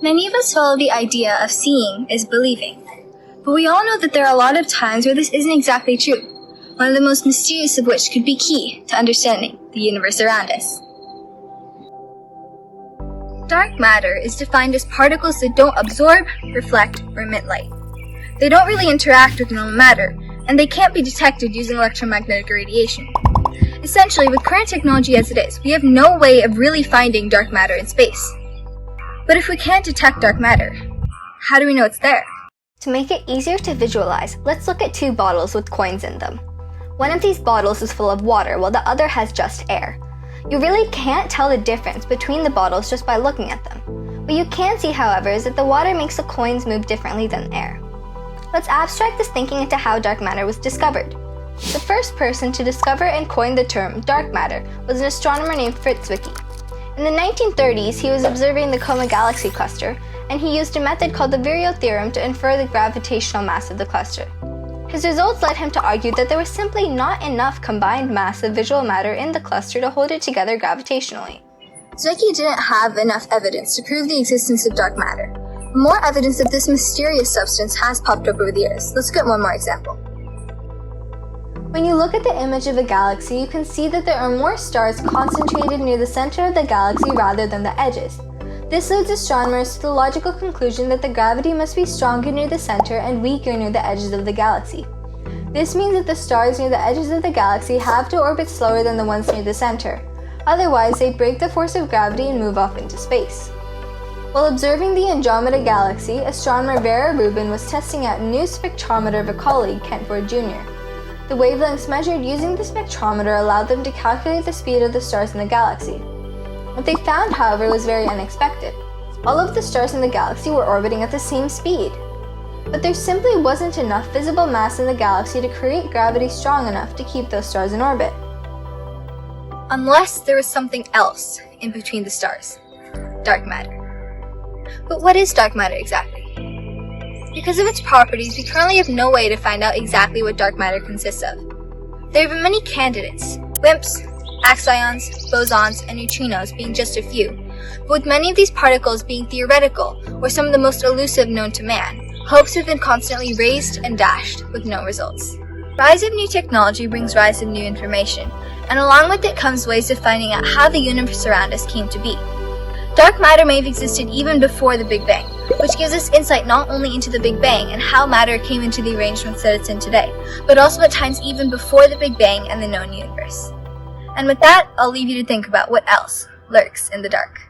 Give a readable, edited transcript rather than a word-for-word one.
Many of us follow the idea of seeing is believing. But we all know that there are a lot of times where this isn't exactly true, one of the most mysterious of which could be key to understanding the universe around us. Dark matter is defined as particles that don't absorb, reflect, or emit light. They don't really interact with normal matter, and they can't be detected using electromagnetic radiation. Essentially, with current technology as it is, we have no way of really finding dark matter in space. But if we can't detect dark matter, how do we know it's there? To make it easier to visualize, let's look at two bottles with coins in them. One of these bottles is full of water while the other has just air. You really can't tell the difference between the bottles just by looking at them. What you can see, however, is that the water makes the coins move differently than air. Let's abstract this thinking into how dark matter was discovered. The first person to discover and coin the term dark matter was an astronomer named Fritz Zwicky. In the 1930s, he was observing the Coma galaxy cluster, and he used a method called the Vireo theorem to infer the gravitational mass of the cluster. His results led him to argue that there was simply not enough combined mass of visual matter in the cluster to hold it together gravitationally. Zwicky didn't have enough evidence to prove the existence of dark matter. More evidence of this mysterious substance has popped up over the years. Let's get one more example. When you look at the image of a galaxy, you can see that there are more stars concentrated near the center of the galaxy rather than the edges. This leads astronomers to the logical conclusion that the gravity must be stronger near the center and weaker near the edges of the galaxy. This means that the stars near the edges of the galaxy have to orbit slower than the ones near the center. Otherwise, they break the force of gravity and move off into space. While observing the Andromeda Galaxy, astronomer Vera Rubin was testing out a new spectrometer of a colleague, Kent Ford Jr. The wavelengths measured using the spectrometer allowed them to calculate the speed of the stars in the galaxy. What they found, however, was very unexpected. All of the stars in the galaxy were orbiting at the same speed. But there simply wasn't enough visible mass in the galaxy to create gravity strong enough to keep those stars in orbit. Unless there was something else in between the stars. Dark matter. But what is dark matter exactly? Because of its properties, we currently have no way to find out exactly what dark matter consists of. There have been many candidates, WIMPs, axions, bosons, and neutrinos being just a few, but with many of these particles being theoretical or some of the most elusive known to man, hopes have been constantly raised and dashed with no results. Rise of new technology brings rise of new information, and along with it comes ways of finding out how the universe around us came to be. Dark matter may have existed even before the Big Bang, which gives us insight not only into the Big Bang and how matter came into the arrangements that it's in today, but also at times even before the Big Bang and the known universe. And with that, I'll leave you to think about what else lurks in the dark.